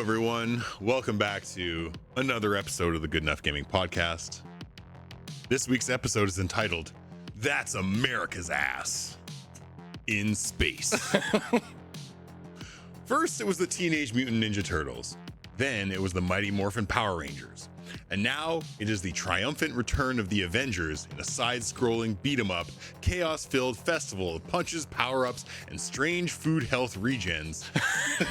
everyone. Welcome back to another episode of the Good Enough Gaming Podcast. This week's episode is entitled, That's America's Ass in Space. First, it was the Teenage Mutant Ninja Turtles. Then it was the Mighty Morphin Power Rangers. And now it is the triumphant return of the Avengers in a side-scrolling beat-em-up, chaos-filled festival of punches, power-ups, and strange food health regens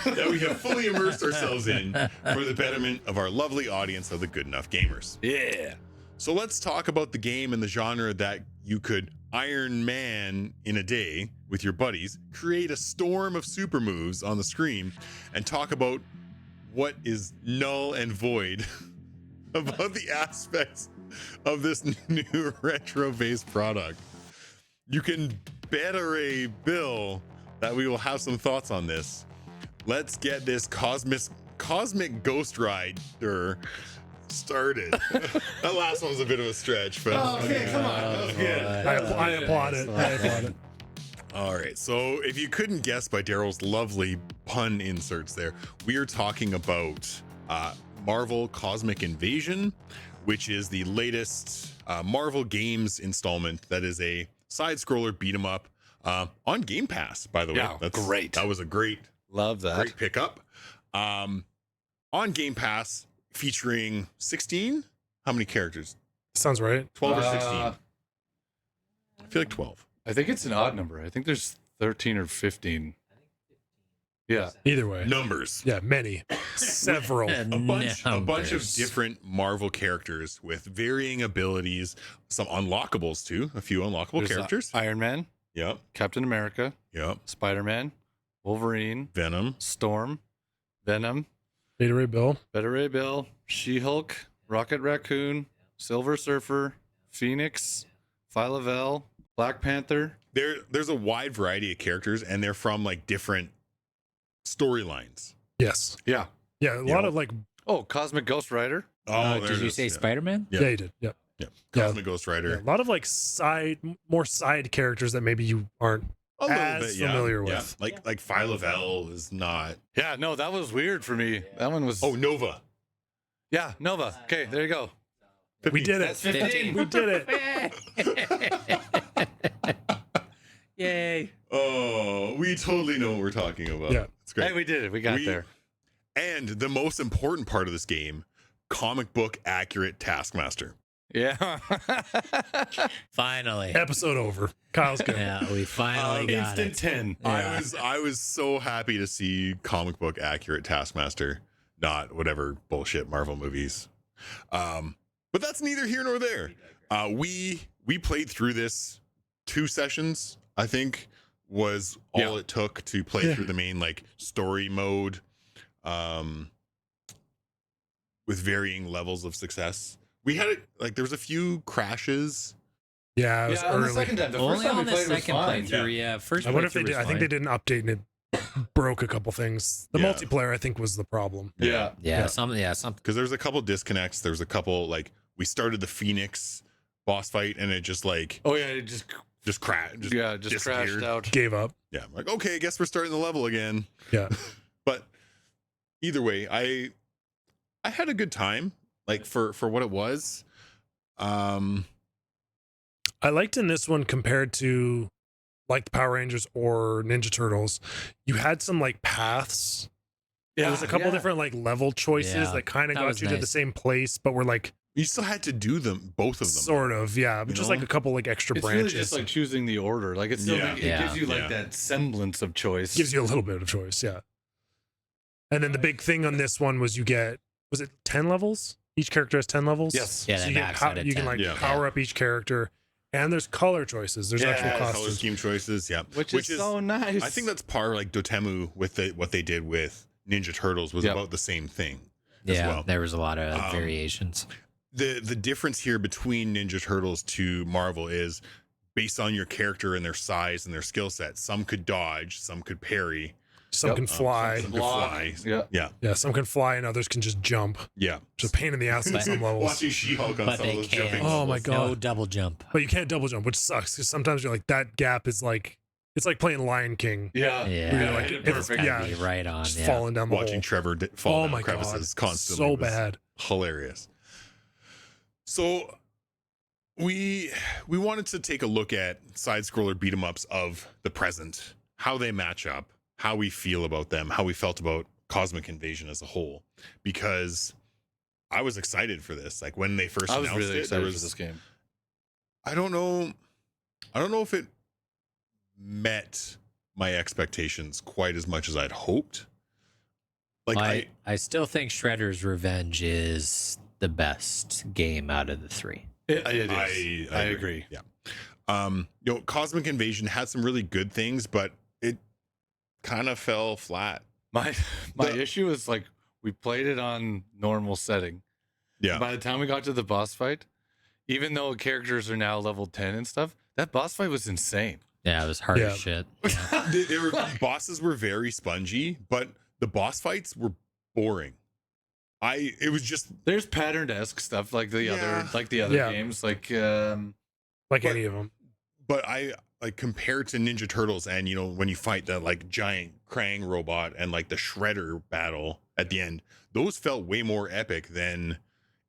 that we have fully immersed ourselves in for the betterment of our lovely audience of the Good Enough Gamers. Yeah. So let's talk about the game and the genre that you could Iron Man in a day with your buddies, create a storm of super moves on the screen, and talk about what is null and void about the aspects of this new retro-based product. You can bet a bill that we will have some thoughts on this. Let's get this cosmic Ghost Rider started. That last one was a bit of a stretch, but Okay, come on. That was good. I applaud it. All right, so if you couldn't guess by Daryl's lovely pun inserts there, we are talking about Marvel Cosmic Invasion, which is the latest Marvel Games installment that is a side-scroller beat-em-up on Game Pass, by the way. Yeah, great. That was a great Love pickup. On Game Pass, featuring 16? How many characters? Sounds right. 12 or 16? I feel like 12. I think it's an odd number. I think there's 13 or 15. Yeah. Either way. Numbers. Yeah, many. Several. A bunch of different Marvel characters with varying abilities, some unlockables too, a few unlockable There's characters. Iron Man, Yep, Captain America, yep. Spider-Man, Wolverine, Venom. Storm, Venom, Beta Ray Bill. Better Ray Bill, She-Hulk, Rocket Raccoon, Silver Surfer, Phoenix, Phyla-Vell, Black Panther. There's a wide variety of characters, and they're from like different storylines. Yes. Yeah. Yeah, a lot of like. Oh, Cosmic Ghost Rider. Oh, Did you say Spider-Man? Yeah. Yeah, you did. Yep. Yeah, Yeah. Cosmic Ghost Rider. Yeah, a lot of like more side characters that maybe you aren't A little as bit, yeah. familiar Yeah. with. Like Phyla-Vell is not. Yeah, no, that was weird for me. That one was. Oh, Nova. Yeah, Nova. Okay, there you go. We did it. That's 15. We did it. Yay. Oh, we totally know what we're talking about. Yeah. It's great. Hey, we did it. We got there. And the most important part of this game, comic book accurate Taskmaster. Yeah. Finally. Episode over. Kyle's good. Yeah, we finally got Instant it. 10. Yeah. I was so happy to see comic book accurate Taskmaster, not whatever bullshit Marvel movies. But that's neither here nor there. We played through this 2 sessions, I think, was all it took to play through the main like story mode, with varying levels of success. We had it like there was a few crashes. Yeah, it was on the early. second time. The first Only time on we the played was second fine. playthrough, yeah. First I wonder if they playthrough did. was I think they fine. did an update and it broke a couple things. The Yeah. multiplayer, I think, was the problem. Yeah. Yeah, something. Because there's a couple disconnects. There's a couple like we started the Phoenix boss fight and it just like Oh, yeah. It just crashed. crashed disappeared. out. Gave up. Yeah, I'm like, okay, I guess we're starting the level again. Yeah. But either way, I had a good time, like for what it was. I liked in this one compared to like the Power Rangers or Ninja Turtles, you had some like paths. Yeah. There was a couple different like level choices Yeah, that kind of that got was you to the nice. same place, but were like You still had to do them, both of them. sort of, yeah, but You just know? like a couple like extra It's really branches. just like choosing the order. Like, it's still, Yeah. it Yeah. gives you like Yeah. that semblance of choice. Gives you a little bit of choice, yeah. And then the big thing on this one was you get, was it 10 levels? Each character has 10 levels? Yes. Yeah, So they you, max get out at you can 10. like Yeah. power up each character, and there's color choices. There's actual Yeah, Color costumes. scheme choices, yeah. Which is so nice. I think that's part of like Dotemu with what they did with Ninja Turtles was Yep. about the same thing as Yeah, well. there was a lot of variations. The difference here between Ninja Turtles to Marvel is based on your character and their size and their skill set. Some could dodge, some could parry, Some Yep. can fly. some could Block. fly. Yeah. Yeah, Yeah, some can fly and others can just jump. yeah. It's a pain in the ass at some levels. Watching She-Hulk on But some of they those can't. jumping Oh levels. my God. No double jump. But you can't double jump, which sucks because sometimes you're like, that gap is like It's like playing Lion King. Yeah. You're like, It's it's- perfect. yeah. Be right on. Just Yeah. falling down the Watching hole. Trevor fall Oh down my crevices God. constantly So was bad. hilarious. So we wanted to take a look at side scroller beat 'em ups of the present, how they match up, how we feel about them, how we felt about Cosmic Invasion as a whole, because I was excited for this. Like when they first I was announced really it, excited there was, for this game. I don't know if it met my expectations quite as much as I'd hoped. Like I still think Shredder's Revenge is the best game out of the three. It is. I agree. Yeah. Cosmic Invasion had some really good things, but it kind of fell flat. My issue is like we played it on normal setting. Yeah. By the time we got to the boss fight, even though characters are now level 10 and stuff, that boss fight was insane. Yeah, it was hard Yeah. as shit. Bosses were very spongy, but the boss fights were boring. It was just There's pattern-esque stuff like the Yeah. other Yeah. games, like Like But- any of them. but I like compared to Ninja Turtles and when you fight that like giant Krang robot and like the Shredder battle at the end, those felt way more epic than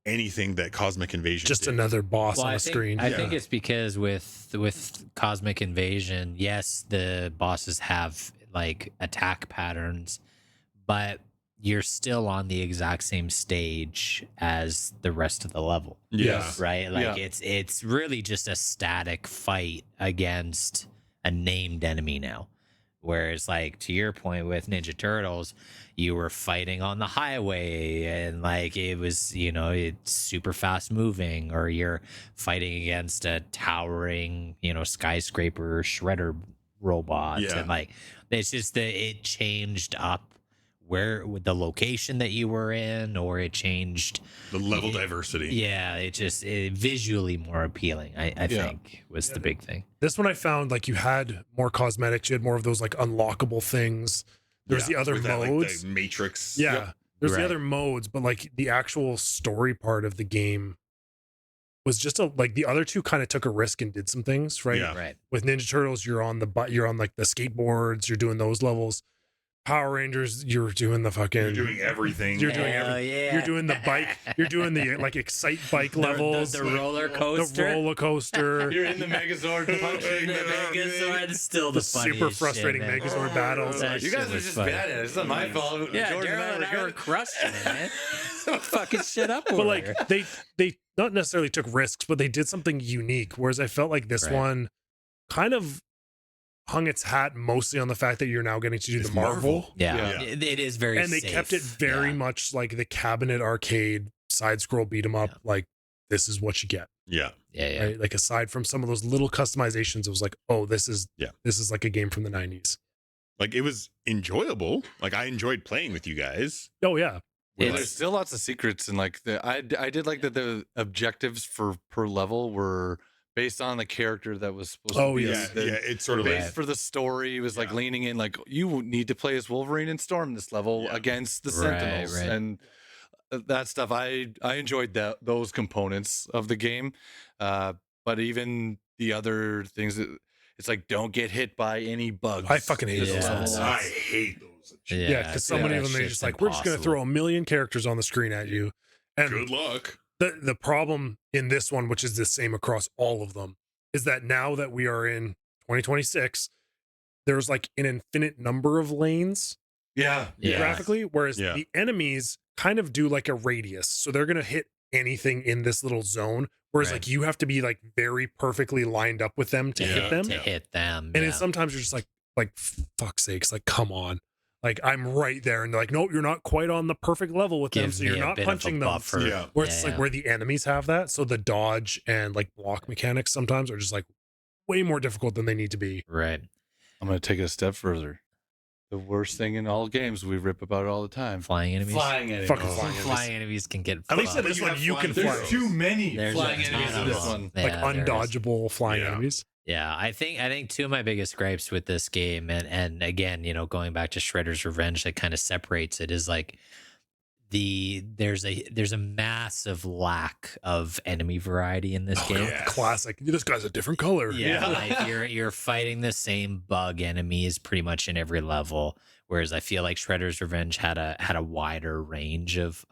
anything that Cosmic Invasion Just did. another boss on I a think, screen. I think it's because with Cosmic Invasion, yes, the bosses have like attack patterns, but you're still on the exact same stage as the rest of the level, Yeah. right? Like Yeah. it's really just a static fight against a named enemy now. Whereas, like, to your point with Ninja Turtles, you were fighting on the highway and like it was, it's super fast moving, or you're fighting against a towering, skyscraper shredder robot. Yeah. And like, it's just that it changed up where the location that you were in, or it changed. The level diversity. Yeah, it visually more appealing, I Yeah. think was the big thing. This one I found like you had more cosmetics, you had more of those like unlockable things. There's the other with that, modes. like, the Matrix. Yeah. Yep. There's Right. the other modes, but like the actual story part of the game was just like the other two kind of took a risk and did some things, right? Yeah. Right. With Ninja Turtles, you're on like the skateboards, you're doing those levels. Power Rangers, you're doing the fucking You're doing everything. You're doing Hell yeah. You're doing the bike. You're doing the like excite bike levels. The roller the coaster. roller coaster. you're in the Megazord punching The Megazord is still the super funniest frustrating shit, man. Megazord battles. That You guys shit are was just funny. bad at it. It's not my fault. Yeah, Jordan Daryl and I were good. crushing it, man. Fucking shit up over But like here. they not necessarily took risks, but they did something unique. Whereas I felt like this Right. one kind of hung its hat mostly on the fact that you're now getting to do It's the Marvel. Yeah, Yeah. It is very And they safe. kept it very Yeah. much like the cabinet arcade side scroll beat 'em up. Yeah. Like this is what you get. Yeah. Yeah. Right? Like aside from some of those little customizations, it was like, oh, this is Yeah. this is like a game from the 90s. Like it was enjoyable. Like I enjoyed playing with you guys. Oh yeah. Yeah, It's- there's still lots of secrets, and like I did like that the objectives for per level were based on the character that was supposed Oh, to be. yeah. Yeah. It's sort of Based like for the story was like Yeah. leaning in, like you need to play as Wolverine and Storm this level Yeah. against the Right, Sentinels, right. and that stuff. I enjoyed those components of the game, but even the other things, it's like don't get hit by any bugs. I fucking hate This those level. levels. I hate those. Yeah, because so many of them, they're just like, we're just going to throw a million characters on the screen at you. And Good luck. the problem in this one, which is the same across all of them, is that now that we are in 2026, there's like an infinite number of lanes Yeah, Yeah. graphically, whereas Yeah. the enemies kind of do like a radius. So they're going to hit anything in this little zone. Whereas Right. like you have to be like very perfectly lined up with them to Yeah. hit them. To hit them. And yeah. it's sometimes you're just like fuck's sakes, like come on, like I'm right there, and they're like, nope, you're not quite on the perfect level with them, Gives so me you're a not bit of a punching them. buffer. Yeah. Where it's like where the enemies have that, so the dodge and like block mechanics sometimes are just like way more difficult than they need to be. Right. I'm gonna take it a step further. The worst thing in all games, we rip about it all the time. Flying enemies. Flying enemies. Fucking Flying enemies can get At least in fucked. this you one, have you can flying fly. There's Too many There's flying a enemies ton in of this them. one. Like Yeah, there is. undodgeable flying Yeah. enemies. Yeah, I think two of my biggest gripes with this game, and again, going back to Shredder's Revenge, that kind of separates it, is like there's a massive lack of enemy variety in this game. Yeah, classic. This guy's a different color. Yeah, like you're fighting the same bug enemies pretty much in every level. Whereas I feel like Shredder's Revenge had a wider range of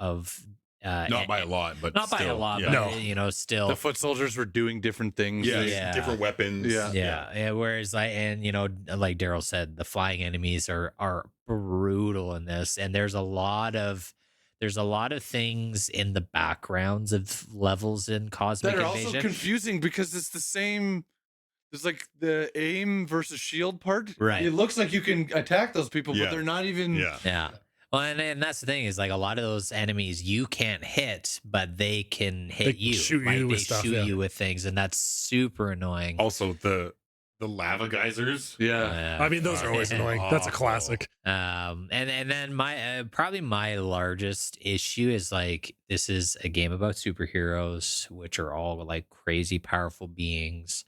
Not by a lot, but not by a still, lot, yeah. but you know, still The foot soldiers were doing different things. Yeah, Yeah. different weapons. yeah. Whereas and you know, like Daryl said, the flying enemies are brutal in this, and there's a lot of things in the backgrounds of levels in Cosmic That are Invasion. also confusing because it's the same. There's like the aim versus shield part. Right. It looks like you can attack those people, Yeah. but they're not even. Yeah. Yeah. Well, and that's the thing is like a lot of those enemies you can't hit, but they can hit They you. shoot like, you they with stuff, shoot yeah. you with things, and that's super annoying. Also, the lava geysers. Yeah. I mean, those are always annoying. That's a classic. And then my probably my largest issue is like this is a game about superheroes, which are all like crazy powerful beings.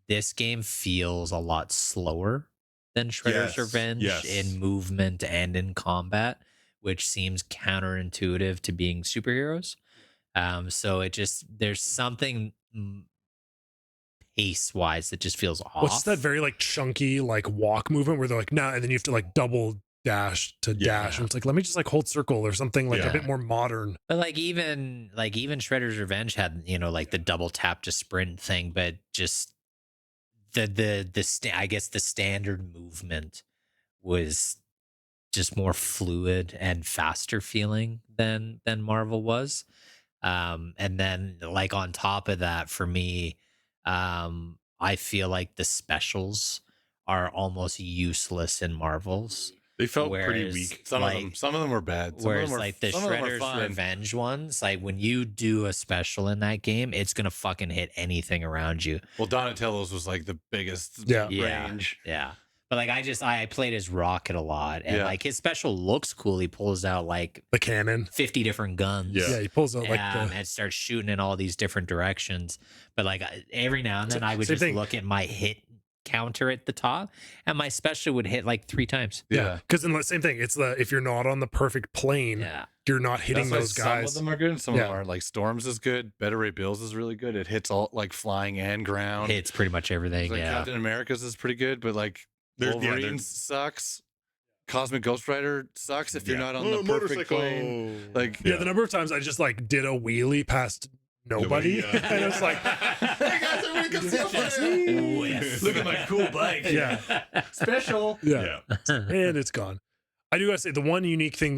This game feels a lot slower than Shredder's Yes, Revenge yes. in movement and in combat, which seems counterintuitive to being superheroes. So it just there's something pace wise that just feels off. What's that very like chunky like walk movement where they're like nah, and then you have to like double dash to Yeah. dash, and it's like let me just like hold circle or something like Yeah. a bit more modern. But like even Shredder's Revenge had, you know, like the double tap to sprint thing, but just I guess the standard movement was just more fluid and faster feeling than Marvel was. And then like on top of that, for me, I feel like the specials are almost useless in Marvels. They felt pretty Whereas, weak. Some like, of them. Some of them were bad. Some of Whereas them were, like the some of them were Shredder's fine. Revenge ones, like when you do a special in that game, it's gonna fucking hit anything around you. Well, Donatello's was like the biggest Yeah. range. Yeah. But like I played as Rocket a lot, and Yeah. like his special looks cool. He pulls out like The cannon. 50 different guns. Yeah. Yeah, he pulls out like and starts shooting in all these different directions. But like every now and then I would Same just thing. look at my hit counter at the top, and my special would hit like 3 times. Yeah. because in the same thing, it's the if you're not on the perfect plane, Yeah. you're not hitting That's why those Some guys. of them are good, and some of them Yeah. aren't. Like Storms is good. Better Ray Bills is really good. It hits all like flying and ground. Hits pretty much everything. Like Yeah. Captain America's is pretty good, but like Wolverine sucks. Cosmic Ghost Rider sucks if you're not on the perfect plane. Like Yeah, the number of times I just like did a wheelie past nobody, Nobody, yeah. and it was like, Hey guys, everybody come see Just me. whiff. look at my cool bike. yeah, Special. yeah, Yeah. and it's gone. I do gotta say the one unique thing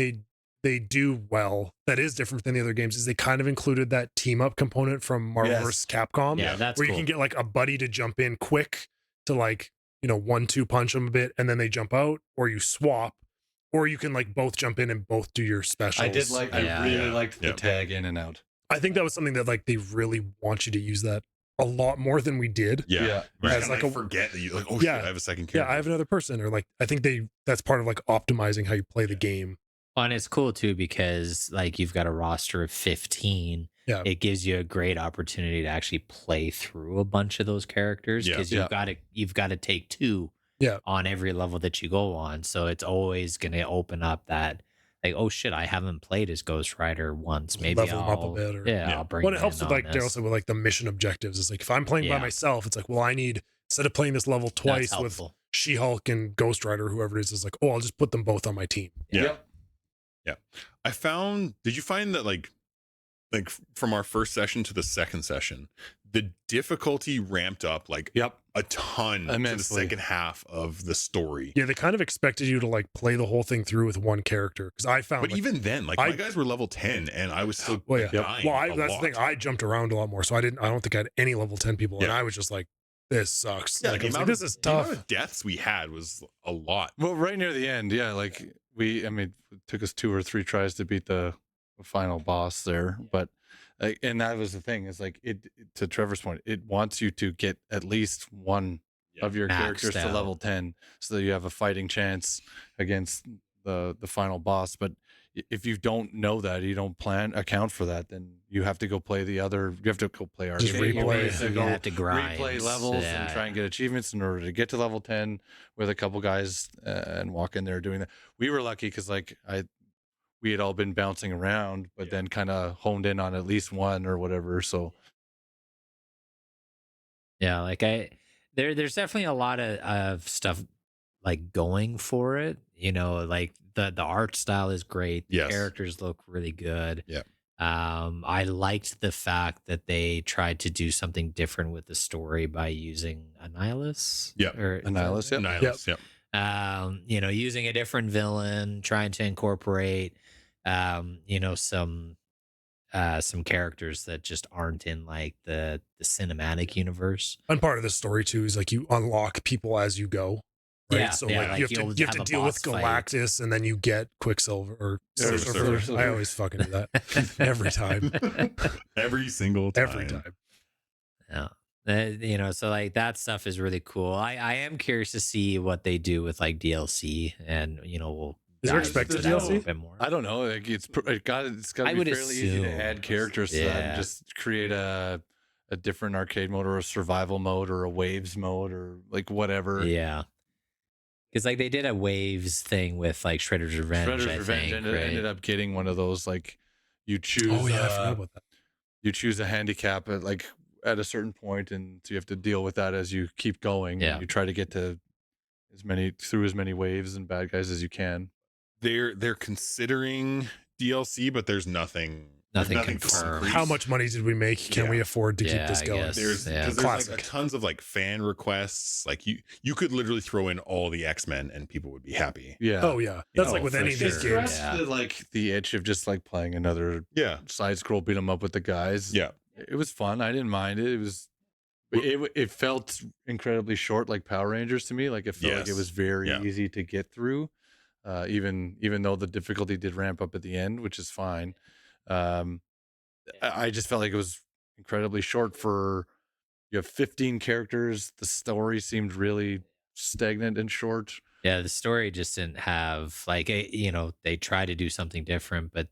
they do well that is different than the other games is they kind of included that team up component from Marvel Yes. vs. Capcom, Yeah, that's where cool. you can get like a buddy to jump in quick to like 1-2 punch them a bit, and then they jump out, or you swap, or you can like both jump in and both do your specials. I did like. Yeah. I really Yeah. liked the Yeah. tag in and out. I think that was something that like they really want you to use that a lot more than we did. Yeah. Yeah. You As kinda, like like a- forget that you like, oh Yeah. shit, I have a second Yeah, character. I have another person, or like I think that's part of like optimizing how you play the game. Well, and it's cool too because like you've got a roster of 15. Yeah. It gives you a great opportunity to actually play through a bunch of those characters Yeah. because Yeah. you've got to take 2 Yeah. on every level that you go on. So it's always going to open up that like, oh shit, I haven't played as Ghost Rider once. Maybe Level him up a I'll bit, or- yeah, Yeah. I'll bring Well, it him helps in with like on Daryl this. said with like the mission objectives. It's like if I'm playing by Yeah. myself, it's like, well, I need instead of playing this level That's twice with helpful. She-Hulk and Ghost Rider, whoever it is like, oh, I'll just put them both on my team. Yeah. Yep. I found. Did you find that like from our first session to the second session, the difficulty ramped up like Yep. a ton to the Immensely. second half of the story. Yeah, they kind of expected you to like play the whole thing through with one character because I found But like, even then, like I- my guys were level 10 and I was still Well, yeah. dying well, a that's lot. the thing. I jumped around a lot more, so I don't think I had any level 10 people, and Yeah. I was just like, this sucks. Yeah, Like, the I was like, amount this of- is the amount tough. of deaths we had was a lot. Well, right near the end, yeah. Like I mean, it took us 2 or 3 tries to beat the final boss there, but and that was the thing is like it to Trevor's point, it wants you to get at least one Yeah. of your Maxed characters to out. level 10 so that you have a fighting chance against the final boss. But if you don't know that, you don't account for that, then you have to go play the other. You have to go play Just arcade. replay. You have to You go have to grind. replay levels Yeah, and try and get achievements in order to get to level 10 with a couple guys and walk in there doing that. We were lucky because like we had all been bouncing around, but then kind of honed in on at least one or whatever. So Yeah, like there's definitely a lot of stuff like going for it. You know, like the art style is great. The Yes. characters look really good. Yeah. I liked the fact that they tried to do something different with the story by using Annihilus. Yep. Or Annihilus, yep. Nihilus, yep. you know, using a different villain, trying to incorporate, you know, some characters that just aren't in like the cinematic universe. And part of the story too is like you unlock people as you go. Right. Yeah, So yeah, like like, you have you'll to have a deal with boss fight. Galactus, and then you get Quicksilver or Silver Silver. Surfer. I always fucking do that every time. Every single time. Every time. Yeah. You know, so like that stuff is really cool. I am curious to see what they do with like DLC, and you know, we'll Is there dive expected into that a DLC? little bit more. I don't know. Like it's got to I be would fairly easy to assume. add characters to that and Yeah. just create a different arcade mode or a survival mode or a waves mode or like whatever. Yeah. Because like they did a waves thing with like Shredder's Revenge. Shredder's I Revenge think, ended up getting one of those like you choose. Oh yeah, I forgot about that. You choose a handicap at a certain point, and so you have to deal with that as you keep going. Yeah. And you try to get to as many waves and bad guys as you can. They're considering DLC, but there's nothing Nothing concrete. confirmed. How much money did we make? Can we afford to keep Yeah, this I going? guess. There's Yeah. because there's like Classic. tons of like fan requests. Like you could literally throw in all the X-Men and people would be happy. Yeah. Oh yeah, that's Oh, like with for any of these sure. games. Yeah. Like the itch of just like playing another Yeah. side scroll beat 'em up with the guys. Yeah. It was fun. I didn't mind it. It felt incredibly short, like Power Rangers to me. Like it felt like it Yes. was very Yeah. easy to get through, even though the difficulty did ramp up at the end, which is fine. I just felt like it was incredibly short for you have 15 characters. The story seemed really stagnant and short. Yeah, the story just didn't have like you know, they try to do something different, but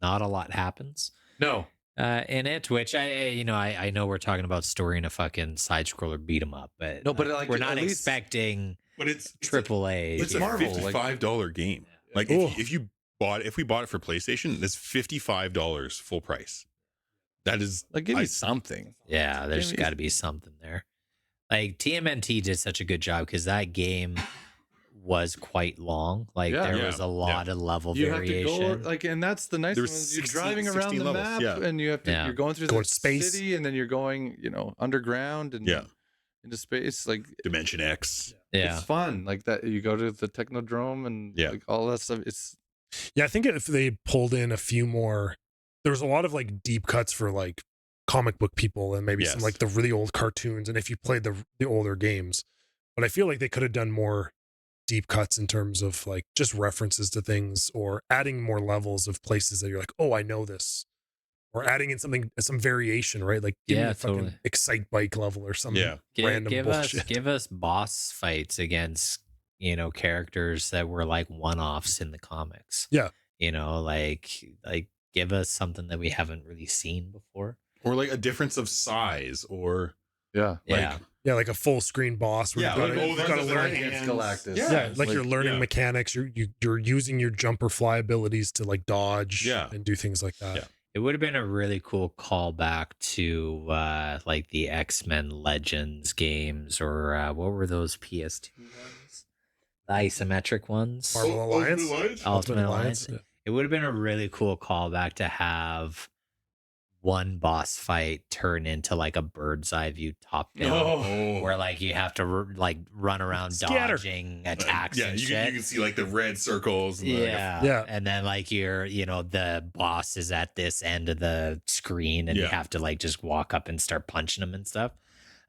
not a lot happens No, in it. Which I know we're talking about story in a fucking side scroller beat 'em up, but No, but, like, we're at not least- expecting But it's triple A. It's a Marvel, like- $55 game. Like Ooh. if we bought it for PlayStation, it's $55 full price. That is like give me something. Yeah, there's Give me- got to be something there. Like TMNT did such a good job because that game was quite long. Like Yeah. there Yeah. was a lot of level You have to variation. go like, and that's the nice There one. was Is you're 16 driving around 16 the levels, map, yeah. and you have to. Yeah. You're going through Going the to space. city, and then you're going, underground and Yeah. into space. Like Dimension X. Yeah, it's fun. Like that, you go to the Technodrome and Yeah. like all that stuff. It's Yeah, I think if they pulled in a few more, there was a lot of like deep cuts for like comic book people and maybe some Yes. like the really old cartoons. And if you played the older games, but I feel like they could have done more deep cuts in terms of like just references to things or adding more levels of places that you're like, oh, I know this, or adding in some variation, right? Like give me Yeah, a fucking totally. Excite Bike level or something. Yeah. Random give bullshit. us boss fights against characters that were like one-offs in the comics. Yeah. Like give us something that we haven't really seen before. Or like a difference of size or yeah. Yeah. Yeah, like a full screen boss. Where Yeah, you like, gotta, oh, you there's gotta a learn. thing. Against Galactus. Yeah. Yeah, it's like you're like- learning yeah. mechanics. You're using your jump or fly abilities to like dodge Yeah. and do things like that. Yeah. It would have been a really cool callback to like the X-Men Legends games, or what were those PS2 ones? The isometric ones. Marvel Alliance? Ultimate Alliance. Yeah. It would have been a really cool callback to have one boss fight turn into like a bird's eye view top down, Oh. where like you have to like run around Scatter. dodging attacks Yeah, and you shit. can see like the red circles. And Yeah. Yeah. And then like the boss is at this end of the screen and you Yeah. have to like just walk up and start punching them and stuff.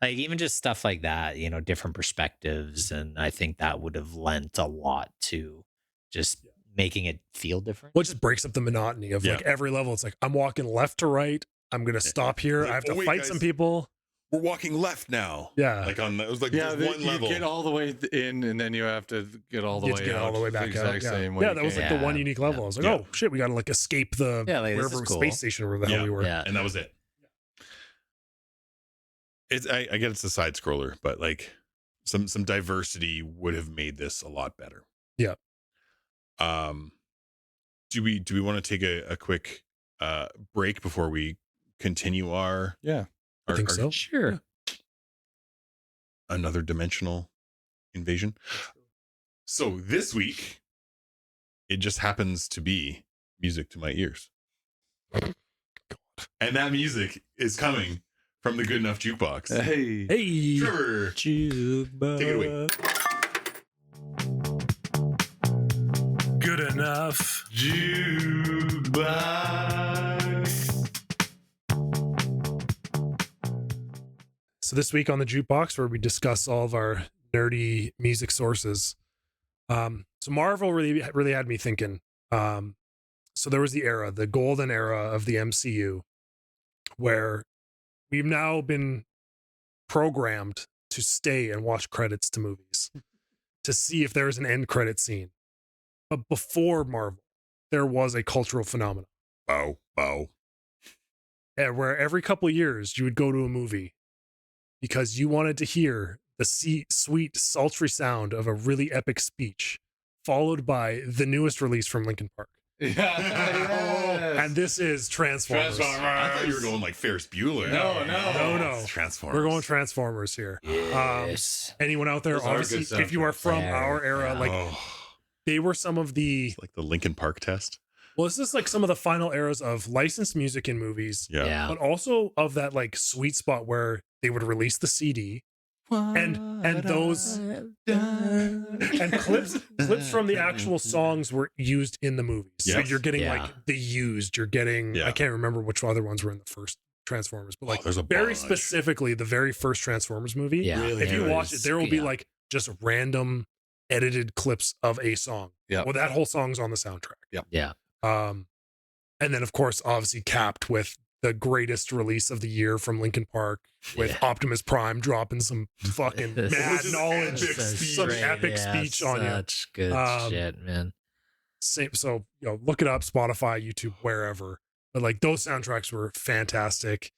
Like even just stuff like that, different perspectives. And I think that would have lent a lot to just making it feel different. Well, it just breaks up the monotony of like every level. It's like I'm walking left to right. I'm gonna stop here. Like, I have to oh, wait, fight guys. some people. We're walking left now. Yeah. Like it was like Yeah, just one you level. get all the way in, and then you have to get all the You have way to get out. all the way the back out. exact Yeah, same way. yeah you that was came. like the one Yeah. unique level. I was like, Yeah. oh shit, we gotta like escape the Yeah, like, this wherever is cool. space station or where the hell Yeah. we were. Yeah. And that was it. I get it's a side scroller, but like some diversity would have made this a lot better. Yeah. do we want to take a quick break before we continue our I think so. Sure. another dimensional invasion? So this week, it just happens to be music to my ears. And that music is coming from the Good Enough Jukebox. Hey, Trevor, Jukebox. take it away. good enough. Jukebox. So this week on the Jukebox, where we discuss all of our nerdy music sources, so Marvel really had me thinking. So there was the golden era of the MCU, where we've now been programmed to stay and watch credits to movies to see if there's an end credit scene. But before Marvel, there was a cultural phenomenon. Bow, bow. And where every couple of years you would go to a movie because you wanted to hear the sweet, sultry sound of a really epic speech, followed by the newest release from Linkin Park. And this is Transformers. I thought you were going like Ferris Bueller. No. It's Transformers. We're going Transformers here. Yes. Anyone out there, Those are obviously, good if you are from soundtracks. our era, Yeah. like they were some of the, It's like the Linkin Park test. well, this is like some of the final eras of licensed music in movies, Yeah. but also of that like sweet spot where they would release the CD and those and clips from the actual songs were used in the movies. So Yes. you're getting Yeah. like the used, you're getting Yeah. I can't remember which other ones were in the first Transformers, but like there's a very bunch. specifically the very first Transformers movie. Yeah. If you watch it, there will be Yeah. like just random edited clips of a song. Yeah. Well, that whole song's on the soundtrack. Yeah. And then of course, obviously capped with the greatest release of the year from Linkin Park with Yeah. Optimus Prime dropping some fucking This mad is knowledge, epic speech. some Great, epic yeah, speech on you. Such good shit, man. Same, so look it up, Spotify, YouTube, wherever. But like those soundtracks were fantastic.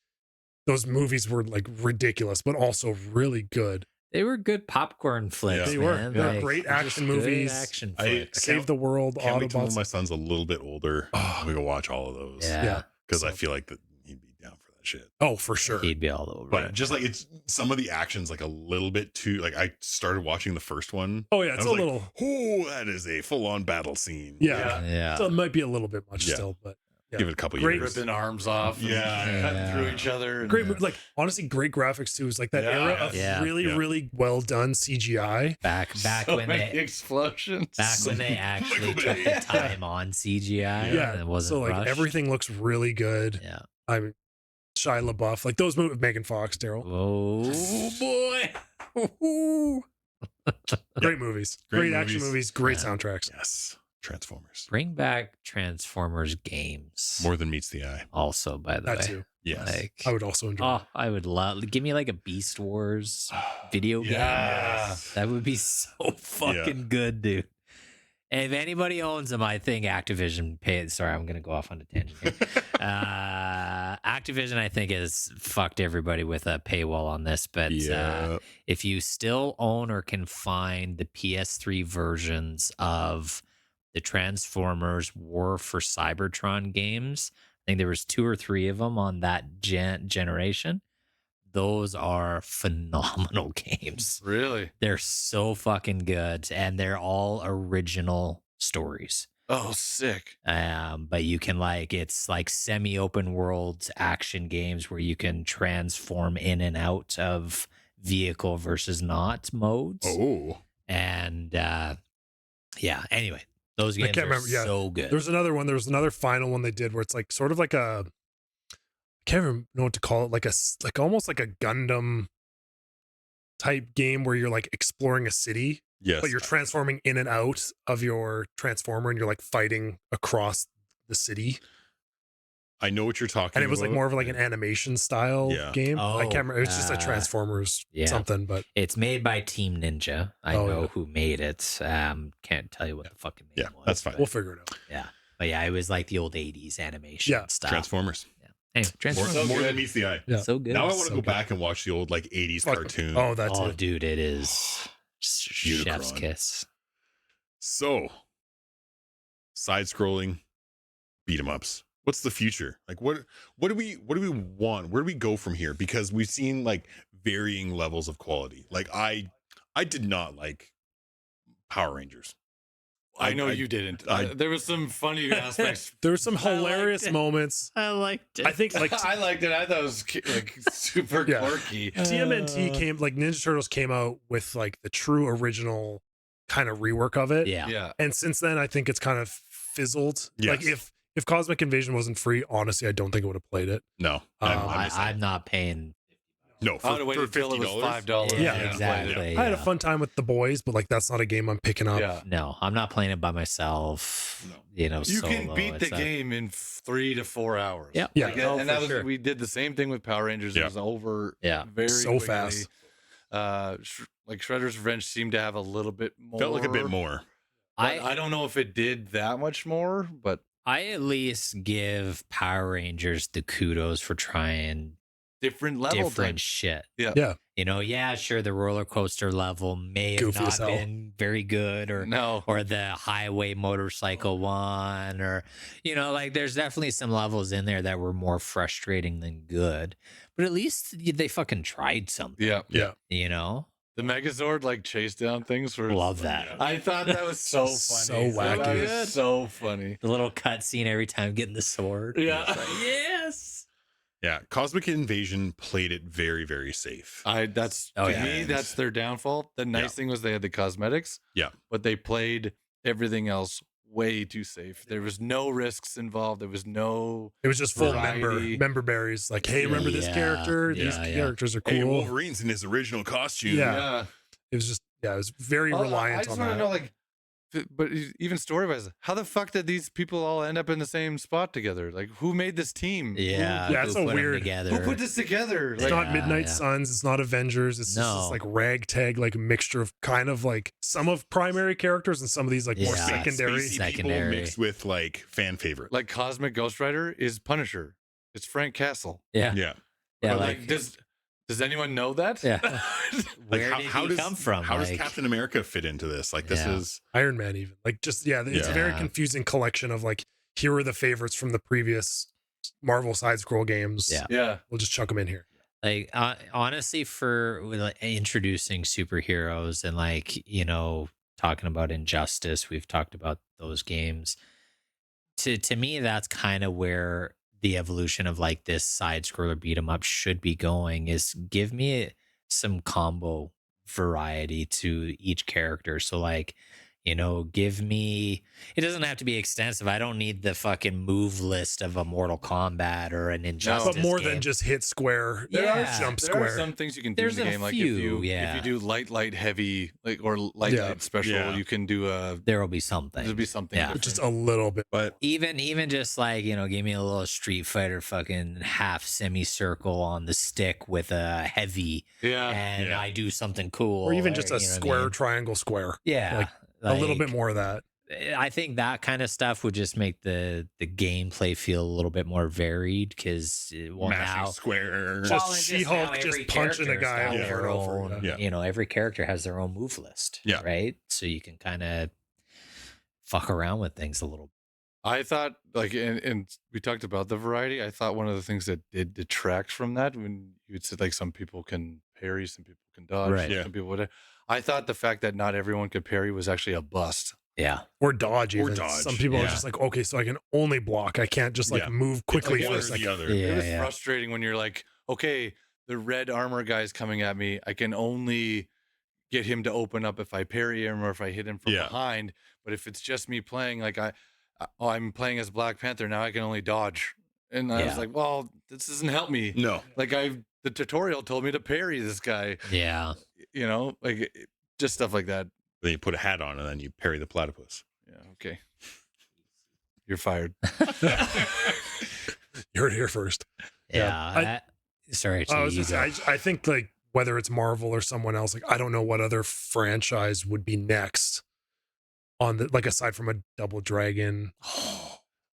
Those movies were like ridiculous, but also really good. They were good popcorn flicks. They were. man. They're Like, great just action good movies. Action I- flicks. Save the World, Can't wait till Autobots. my son's a little bit older. We can watch all of those. Yeah. Because I feel like that he'd be down for that shit. Oh, for sure. He'd be all over. But it. just like it's some of the actions like a little bit too like I started watching the first one. Oh yeah, I it's was a like, little. Oh, that is a full-on battle scene. Yeah. Yeah. So it might be a little bit much Yeah. still, but yeah. Give it a couple Great years. ripping arms off. and Yeah. cutting through each other. And, great, like honestly, great graphics too. It's like that Yeah. era of Yeah. really well done CGI. back so when many they explosions. actually Michael took Bay. the time on CGI. Yeah, And it wasn't so like rushed. everything looks really good. Yeah. I mean, Shia LaBeouf, like those movies, Megan Fox, Daryl, Oh boy. great movies, Great great action movies. movies, great Yeah. soundtracks. Yes. Transformers. Bring back Transformers games. More than meets the eye. Also, by the That way. too, Yes. Like, I would also enjoy. oh, I would love. Give me like a Beast Wars video game. Yes. That would be so fucking good, dude. And if anybody owns them, I think Activision paid. Sorry, I'm gonna go off on a tangent here. Activision, I think, has fucked everybody with a paywall on this. But Yeah. if you still own or can find the PS3 versions of the Transformers War for Cybertron games, I think there was 2 or 3 of them on that generation. Those are phenomenal games. Really? They're so fucking good, and they're all original stories. Oh, sick. But you can it's like semi-open world action games where you can transform in and out of vehicle versus not modes. Oh. And yeah, anyway, those games can't are remember, yeah. so good. There's another one. There's another final one they did where it's like sort of like a, I can't even know what to call it, like almost like a Gundam type game where you're like exploring a city, Yes. but you're transforming in and out of your transformer and you're like fighting across the city. I know what you're talking about. And it was like more of like an animation style Yeah. game. I can't Oh, remember. It was just a Transformers yeah. something, but It's made by Team Ninja. I Oh, know yeah. who made it. Can't tell you what the fucking name Yeah, was. that's fine. we'll figure it out. Yeah. But yeah, it was like the old 80s animation Yeah. style. Transformers. Anyway, More, Transformers. So more good. than meets the eye. Yeah. So good. Now I want to So go good. back and watch the old like 80s Fuck. cartoon. Oh, that's Oh, it. dude, it is chef's Unicron. kiss. So, side scrolling beat 'em ups? What's the future? Like what do we want? Where do we go from here? Because we've seen like varying levels of quality. Like I did not like Power Rangers. I know you didn't. There was some funny aspects. There were some hilarious it. moments. I liked it. I think like I liked it. I thought it was like super Yeah. quirky. TMNT came, like Ninja Turtles came out with like the true original kind of rework of it. yeah. Yeah. And since then, I think it's kind of fizzled. Like Yes. if Cosmic Invasion wasn't free, honestly, I don't think I would have played it. No. I'm not paying. no, I would have waited until it was $5. Yeah, exactly. I had a yeah. fun time with the boys, but like that's not a game I'm picking up. Yeah. No, I'm not playing it by myself. No. You know, You can solo. beat the It's a- game in 3 to 4 hours. Yep. Yeah. Like, Oh, and for that was sure. we did the same thing with Power Rangers. It Yeah. was over Yeah. very So quickly. fast. Like Shredder's Revenge seemed to have a little bit more. Felt like a bit more. I don't know if it did that much more, but I at least give Power Rangers the kudos for trying different level different types. shit. Yeah. Yeah. You know, yeah, sure, the roller coaster level may have Goofy as not hell. been very good, or No. the highway motorcycle one, or you know, like there's definitely some levels in there that were more frustrating than good. But at least they fucking tried something. Yeah. Yeah. You know, The Megazord like chase down things were love that. I thought that was so funny. So That wacky. was so funny. The little cutscene every time getting the sword. Yeah. It's like, yes. Yeah, Cosmic Invasion played it very, very safe. That's Oh, to yeah. me, that's their downfall. The nice Yeah. thing was they had the cosmetics. Yeah. But they played everything else way too safe. There was no risks involved. There was no It was just full Variety. member berries. Like, hey, remember this Yeah. character? These Yeah, yeah. characters are Hey, cool. Wolverine's in his original costume. Yeah. It was just, it was very Oh, I reliant just on want that. to know, like, but even story wise, how the fuck did these people all end up in the same spot together? Like, who made this team? Yeah. Yeah, it's who so put 'em weird. together. Who put this together? It's Like, not Yeah, Midnight yeah. Suns. It's not Avengers. It's just No. this like ragtag, like mixture of kind of like some of primary characters and some of these like more Yeah, secondary. Spacey Secondary. people mixed with like fan favorite. like Cosmic Ghost Rider is Punisher. It's Frank Castle. Yeah. yeah. Yeah. But, Like, does anyone know that? Yeah. Like where did he does, come from? How Like, does Captain America fit into this? Like this Yeah. is Iron Man, even like just it's a very Yeah. confusing collection of like here are the favorites from the previous Marvel side scroll games. Yeah. Yeah. We'll just chuck them in here. like honestly, for like, introducing superheroes and like, you know, talking about Injustice, we've talked about those games. To me, that's kind of where the evolution of like this side scroller beat 'em up should be going, is give me some combo variety to each character. So like, you know, give me, it doesn't have to be extensive. I don't need the fucking move list of a Mortal Kombat or an Injustice. But more game. than just hit square, Yeah. jump There square. are some things you can do There's in the a game, like few, if yeah. you do light, heavy, like or light Yeah. special, Yeah. you can do There will be something. there'll be something. Yeah. different. just a little bit. but Even just like, you know, give me a little Street Fighter fucking half semicircle on the stick with a heavy, yeah. and Yeah. I do something cool, Or even just a you know what I square, mean? triangle, square. Yeah, a little like, bit more of that. I think that kind of stuff would just make the gameplay feel a little bit more varied, because well, mashing now square. Just well, and She-Hulk now just every punching a character's guy got over their and over, own, yeah. you know, every character has their own move list, Yeah. right? So you can kind of fuck around with things a little. I thought like, and we talked about the variety. I thought one of the things that did detract from that, when you'd said like some people can parry, some people can dodge, Right. Yeah. some people would. I thought the fact that not everyone could parry was actually a bust. Yeah, Or dodge. Or Even. dodge, Some people are yeah. just like, okay, so I can only block. I can't just like Yeah. move quickly It's for one a or second. the other. It yeah, was yeah. frustrating when you're like, okay, the red armor guy's coming at me. I can only get him to open up if I parry him or if I hit him from Yeah. behind. But if it's just me playing, like I'm playing as Black Panther now, I can only dodge. And I was Yeah. like, well, this doesn't help me. No. Like the tutorial told me to parry this guy. Yeah. You know, like just stuff like that. Then you put a hat on and then you parry the platypus. Yeah, okay. You're fired. You heard it here first. Yeah. Sorry, I was you just, go. I think like whether it's Marvel or someone else, like I don't know what other franchise would be next on the, like aside from a Double Dragon.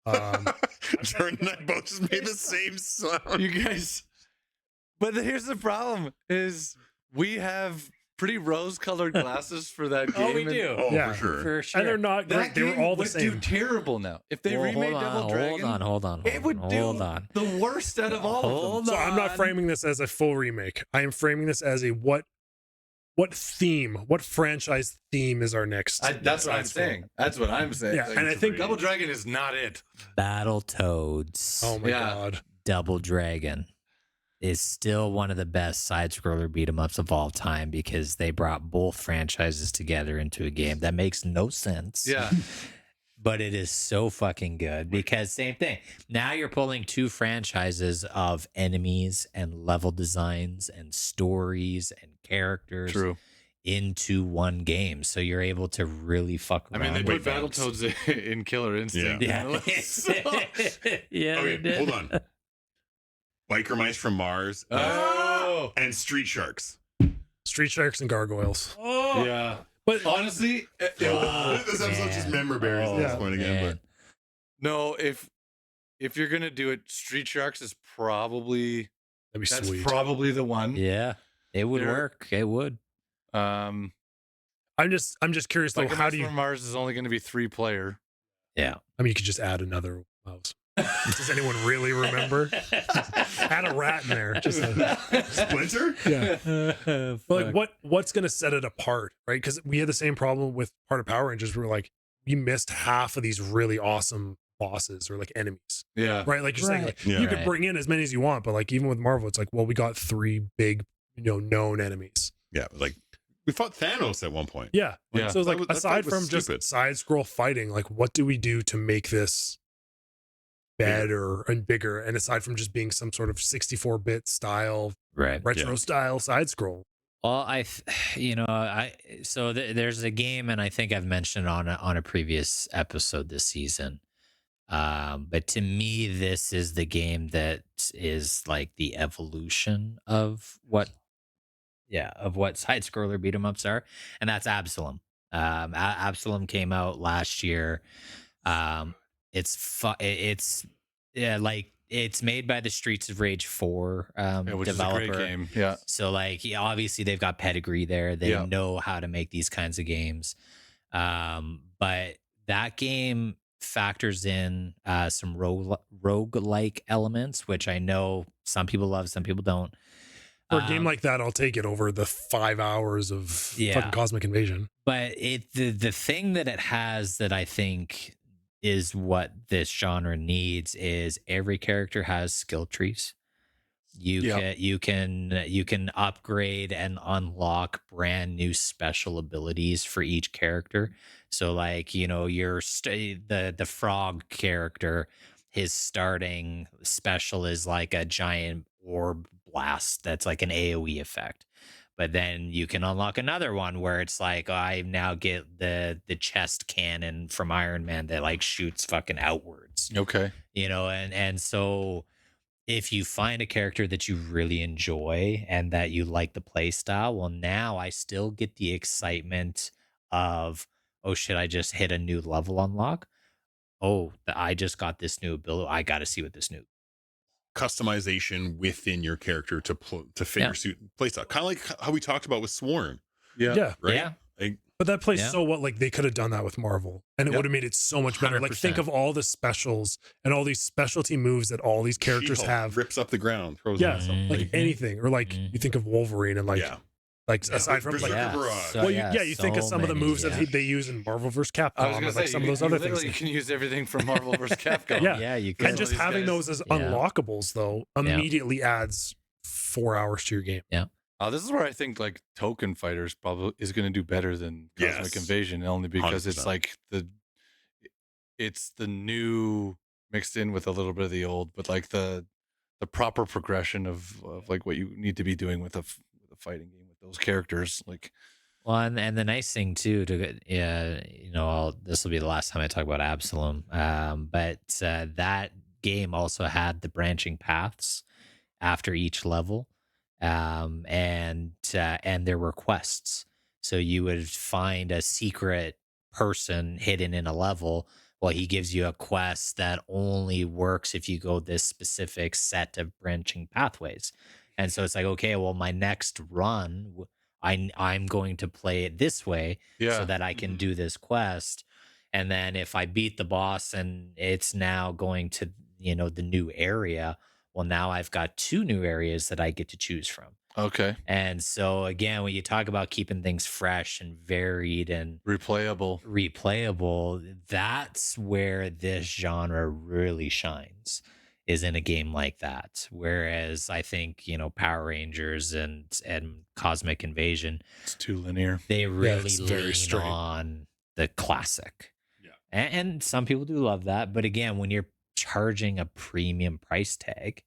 Jordan and I both just made the same sound. You guys. But here's the problem is we have pretty rose-colored glasses for that game. Oh, we do. Oh, Yeah. for sure. For sure. And they're not That great. They were game all the would do same. terrible now. If they Well, remade Double Dragon, hold on. it would do Hold on. the worst out of all of them. Hold So I'm not on. framing this as a full remake. I am framing this as a what franchise theme is our next. That's what I'm side-scroll. saying. That's what I'm saying. Yeah, and I think Double Dragon is not it. Battletoads. Oh my Yeah. god. Double Dragon is still one of the best side scroller beat 'em ups of all time because they brought both franchises together into a game that makes no sense. Yeah. But it is so fucking good because same thing. Now you're pulling two franchises of enemies and level designs and stories and characters True. into one game. So you're able to really fuck I around. mean, they with put things. Battletoads in Killer Instinct. Yeah. So- Yeah, they Okay, did. hold on. Biker mice from Mars Oh. and Street Sharks. Street Sharks and Gargoyles. Oh, Yeah. But Honestly, this episode's just man. member berries at this Yeah. point again. man. no, if you're gonna do it, Street Sharks is probably that'd be that's sweet. probably the one. Yeah, it would There- work. It would. Um, I'm just curious though. like How do you? from Mars is only going to be 3-player. Yeah. I mean, you could just add another mouse. Does anyone really remember? Add a rat in there. Just Splinter? yeah. But like, what's going to set it apart, right? Because we had the same problem with part of Power Rangers. We were like, we missed half of these really awesome bosses or like enemies, Yeah. right? Like you're saying, like, Yeah. you could Right. bring in as many as you want, but like even with Marvel, it's like, well, we got 3 big, known enemies. Yeah, like we fought Thanos at one point. Yeah. Yeah. So it's That like, was- that aside fight was from stupid. just side scroll fighting, like what do we do to make this better and bigger? And aside from just being some sort of 64-bit style, Right. retro style side scroll. Well, there's a game, and I think I've mentioned on a previous episode this season. But to me, this is the game that is like the evolution of what side scroller beat 'em ups are, and that's Absalom. Absalom came out last year. It's made by the Streets of Rage 4 Which developer. is a great game. Yeah. So like obviously they've got pedigree there. They Yeah. know how to make these kinds of games. But that game factors in some roguelike elements, which I know some people love, some people don't. For a game like that, I'll take it over the 5 hours of Yeah. fucking Cosmic Invasion. But the thing that it has that I think is what this genre needs is every character has skill trees. You can upgrade and unlock brand new special abilities for each character. So like, your the frog character, his starting special is like a giant orb blast that's like an AoE effect. But then you can unlock another one where it's like, I now get the chest cannon from Iron Man that like shoots fucking outwards. Okay. And so if you find a character that you really enjoy and that you like the play style, well, now I still get the excitement of, oh shit, I just hit a new level unlock. Oh, I just got this new ability. I got to see what this new. Customization within your character to fit Yeah. your suit and playstyle. Kind of like how we talked about with Swarm, Yeah. right? Yeah. Like, But that plays Yeah. so well. Like they could have done that with Marvel and it Yep. would have made it so much better. Like think 100%. of all the specials and all these specialty moves that all these characters She-Hulk have. rips up the ground, throws Yeah, on something. Like Mhm. anything. Or like Mhm. you think of Wolverine and like, yeah. like Yeah, aside from Berserker like, Barrage. So, well, you think of so some of the many, moves yeah. that they use in Marvel vs. Capcom I was going and to say, like some you, of those you other literally things. can use everything from Marvel vs. Capcom. Yeah. Yeah, you And can. And just these having guys- those as Yeah. unlockables though immediately adds 4 hours to your game. This is where I think like Token Fighters probably is going to do better than Cosmic Yes. Invasion, only because it's 100%. like it's the new mixed in with a little bit of the old, but like the proper progression of like what you need to be doing with a fighting game with those characters. Like, Well, and the nice thing too, this will be the last time I talk about Absalom. But that game also had the branching paths after each level, and there were quests. So you would find a secret person hidden in a level. Well, he gives you a quest that only works if you go this specific set of branching pathways. And so it's like, okay, well, my next run, I'm going to play it this way Yeah. so that I can do this quest. And then if I beat the boss and it's now going to, the new area, well, now I've got 2 new areas that I get to choose from. Okay. And so again, when you talk about keeping things fresh and varied and Replayable. that's where this genre really shines, is in a game like that. Whereas I think, Power Rangers and Cosmic Invasion, It's too linear. they really it's very lean straight. on the classic. Yeah. And some people do love that. But again, when you're charging a premium price tag,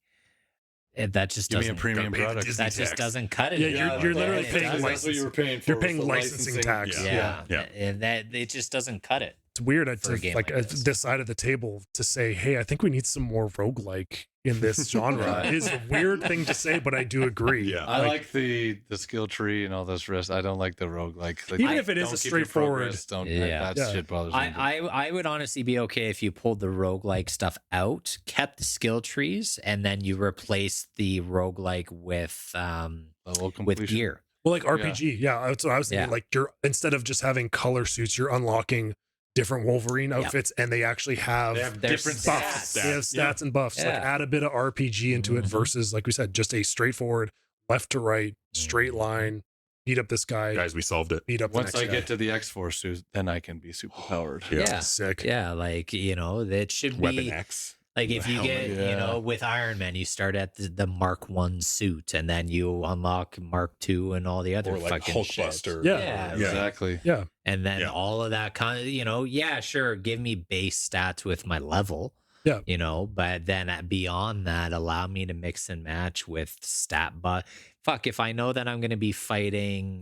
that just Give me a doesn't premium Gotta pay the product. Disney that just tax. doesn't cut it. Yeah, anymore. you're literally It paying doesn't. That's what you were paying for. You're paying was the licensing tax. Yeah. Yeah. And that it just doesn't cut it. It's weird For a to game like like this. this side of the table to say, hey, I think we need some more roguelike in this genre. Right. It is a weird thing to say, but I do agree. Yeah. I like the skill tree and all this rest. I don't like the roguelike. Like, Even if it is don't a keep your straightforward- progress, don't Yeah. that shit bothers me. I would honestly be okay if you pulled the roguelike stuff out, kept the skill trees, and then you replaced the roguelike with Level with completion. gear. Well, like RPG. Yeah. That's what I was thinking. Yeah. Like you're instead of just having color suits, you're unlocking different Wolverine outfits, and they actually have, They have There's different buffs. stats. They have stats and buffs. Like Yeah. add a bit of RPG into it Mhm. versus, like we said, just a straightforward left to right, straight Mhm. line, beat up this guy, Guys, we solved it. beat up Once the I next get guy. to the X-Force suit, then I can be super powered. Yeah. Yeah. Sick. Yeah, like, that should Weapon be X. like if you Helmet. get, Yeah. with Iron Man, you start at the Mark 1 suit and then you unlock Mark 2 and all the other Or like fucking shit. Hulkbuster. Yeah. Yeah. Exactly. Yeah. And then Yeah. all of that kind of, yeah, sure, give me base stats with my level. Yeah. But then beyond that, allow me to mix and match with stat. But fuck, if I know that I'm going to be fighting,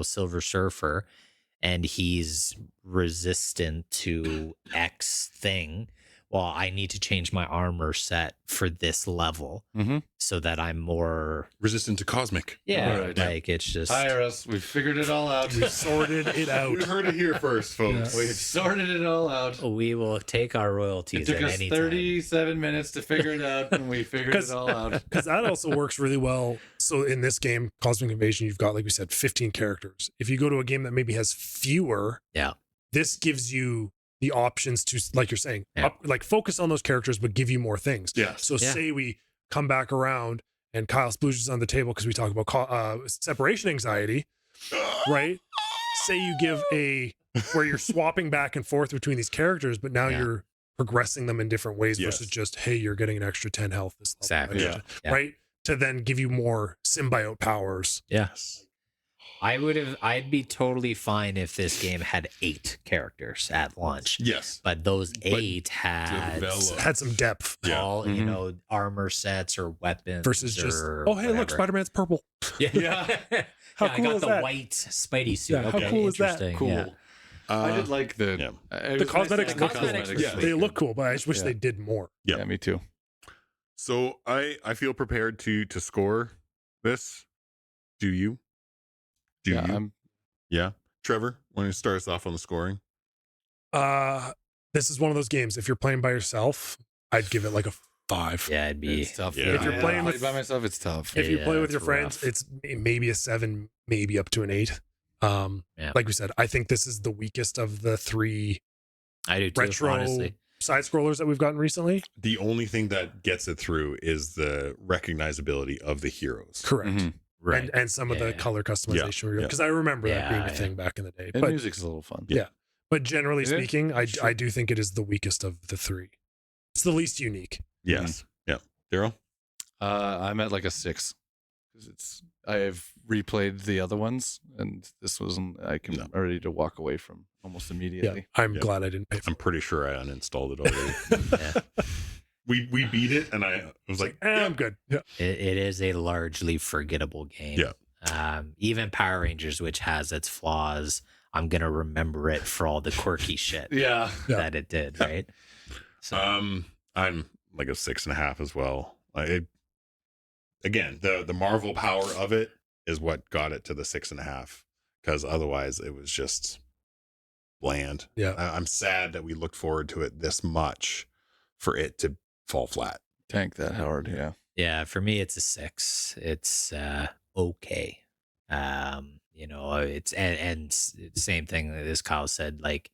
Silver Surfer and he's resistant to X thing, well, I need to change my armor set for this level Mm-hmm. so that I'm more, Resistant to cosmic. Alright. like it's just. Hire us. We've figured it all out. We sorted it out. You heard it here first, folks. We've sorted it all out. We will take our It royalties took at us any time. 37 minutes to figure it out, and we figured it all out. Because that also works really well. So in this game, Cosmic Invasion, you've got, like we said, 15 characters. If you go to a game that maybe has fewer, Yeah. this gives you the options to, like you're saying, Yeah. focus on those characters, but give you more things. Yes. So Yeah. say we come back around and Kyle splooges on the table because we talk about separation anxiety, right? Say you give where you're swapping back and forth between these characters, but now Yeah. you're progressing them in different ways Yes. versus just, hey, you're getting an extra 10 health this level. Exactly. extra- Yeah. Right? To then give you more symbiote powers. Yes. I'd be totally fine if this game had 8 characters at launch, Yes. but those 8 had develop. Had some depth Yeah. all, Mhm. armor sets or weapons versus just, or oh, hey, look, whatever. Spider-Man's purple. Yeah. How Yeah, cool I got is the that? white Spidey suit. Yeah, how Okay, cool is that? interesting. Cool. Yeah. I did like the yeah. it The was cosmetics to look have cool. cosmetics Yeah. They look cool, but I just wish Yeah. they did more. Yeah. Yeah, me too. So I feel prepared to score this. Do you? Do Yeah, you? Yeah. Trevor, why don't you start us off on the scoring? This is one of those games. If you're playing by yourself, I'd give it like a 5. Yeah, it'd be It's tough. Yeah. If you're playing Play with- by myself, it's tough. If you Yeah, play with it's your friends, rough. it's maybe a 7, maybe up to an 8. Yeah. Like we said, I think this is the weakest of the 3 I do too, retro honestly. side scrollers that we've gotten recently. The only thing that gets it through is the recognizability of the heroes. Correct. Mhm. Right. And some of the Yeah. color customization, Yeah. because I remember that being Yeah, a thing back in the day. And But music's a little fun. Yeah. But generally Is it? speaking, I Sure. I do think it is the weakest of the 3. It's the least unique. Yes. Yeah. Daryl? I'm at like a 6 because I've replayed the other ones, and this wasn't. I'm No. ready to walk away from almost Yeah. immediately. I'm Yeah. glad I didn't pay for I'm pretty sure I uninstalled it already. Yeah. we beat it and I was like, I'm good. Yeah. It is a largely forgettable game. Yeah. Even Power Rangers, which has its flaws, I'm gonna remember it for all the quirky shit Yeah. Yeah. that it did. Right. So I'm like a 6.5 as well. Again, the Marvel power of it is what got it to the 6.5, because otherwise it was just bland. Yeah. I'm sad that we looked forward to it this much for it to fall flat. Tank that hard. Yeah. yeah, for me it's a 6. It's okay. You know, it's and same thing as Kyle said, like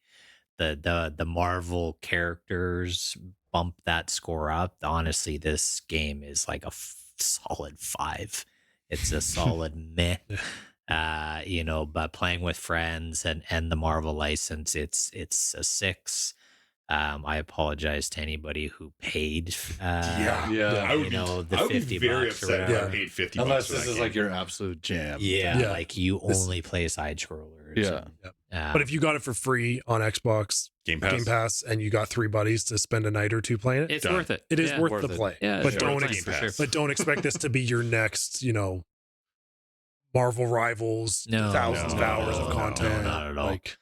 the Marvel characters bump that score up. Honestly, this game is like a solid 5. It's a solid meh. You know, but playing with friends and the Marvel license, it's a 6. I apologize to anybody who paid. Yeah. I would you be, know, the I would be 50 very bucks or upset if I whatever. paid 50 Unless bucks for this that is game. like your absolute jam. Yeah, Yeah. like you This- only play side scrollers. Yeah. But if you got it for free on Xbox Game Pass. Game Pass and you got 3 buddies to spend a night or 2 playing it, it's Done. worth it. it is Yeah. worth worth the it. play. Yeah, but it's don't worth Game it for Pass. sure. but don't expect this to be your next, you know, Marvel Rivals, No, thousands of no, hours of no, content. no, not at all. Like,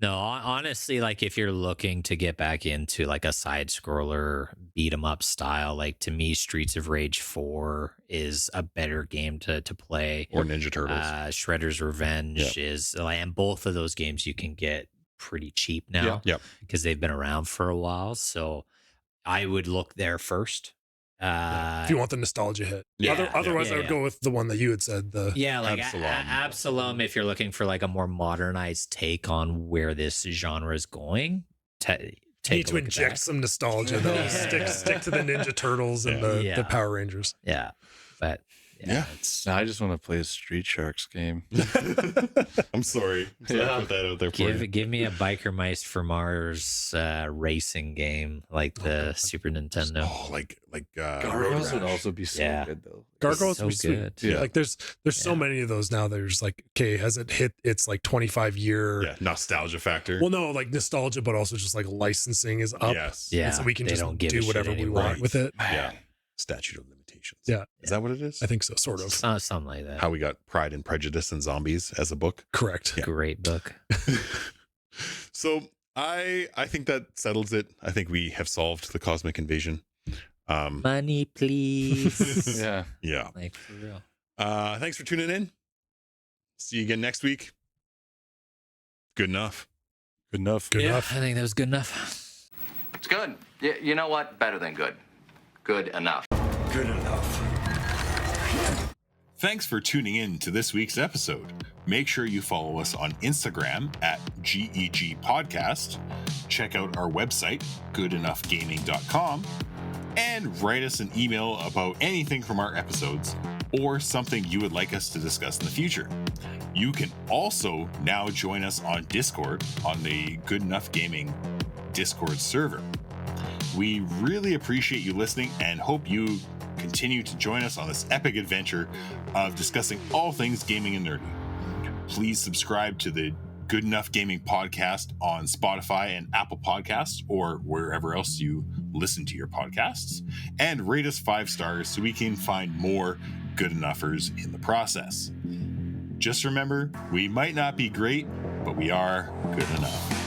No, honestly, like if you're looking to get back into like a side scroller beat 'em up style, like to me, Streets of Rage 4 is a better game to play. Or Ninja Turtles. Shredder's Revenge is, and both of those games you can get pretty cheap now Yep. because they've been around for a while. So I would look there first. if you want the nostalgia hit. Yeah, Otherwise, I would yeah. go with the one that you had said. The Yeah, like Absalom. Absalom, if you're looking for like a more modernized take on where this genre is going, take need a to look at inject that. some nostalgia though. Yeah. Stick to the Ninja Turtles and the Yeah. Power Rangers. Yeah, but Yeah. it's No, I just want to play a Street Sharks game. I'm sorry. So I put that out there for you. give me a Biker Mice for Mars racing game like the Super Nintendo. Oh, like Gargoyles Road would Rash. also be so Yeah. good though. Gargoyles so would be sweet. good. Yeah. Like there's so Yeah. many of those now. There's like, okay, has it hit its like 25-year? Yeah, nostalgia factor. Well, no, like nostalgia, but also just like licensing is up. Yes. Yeah, And so we can they just don't give a do shit whatever we anymore. want with it. Yeah. Statute of limitations. Yeah. Is that what it is? I think so, sort of. Something like that. How we got Pride and Prejudice and Zombies as a book. Correct. Yeah. Great book. So I think that settles it. I think we have solved the cosmic invasion. Money, please. Yeah. Yeah. Like for real. Thanks for tuning in. See you again next week. Good enough. Good enough. Good Yeah, enough. I think that was good enough. It's good. You know what? Better than good. Good enough. Thanks for tuning in to this week's episode. Make sure you follow us on Instagram at GEG Podcast. Check out our website, goodenoughgaming.com, and write us an email about anything from our episodes or something you would like us to discuss in the future. You can also now join us on Discord on the Good Enough Gaming Discord server. We really appreciate you listening and hope you continue to join us on this epic adventure of discussing all things gaming and nerdy. Please subscribe to the Good Enough Gaming podcast on Spotify and Apple Podcasts or wherever else you listen to your podcasts, and rate us 5 stars so we can find more good enoughers in the process. Just remember, we might not be great, but we are good enough.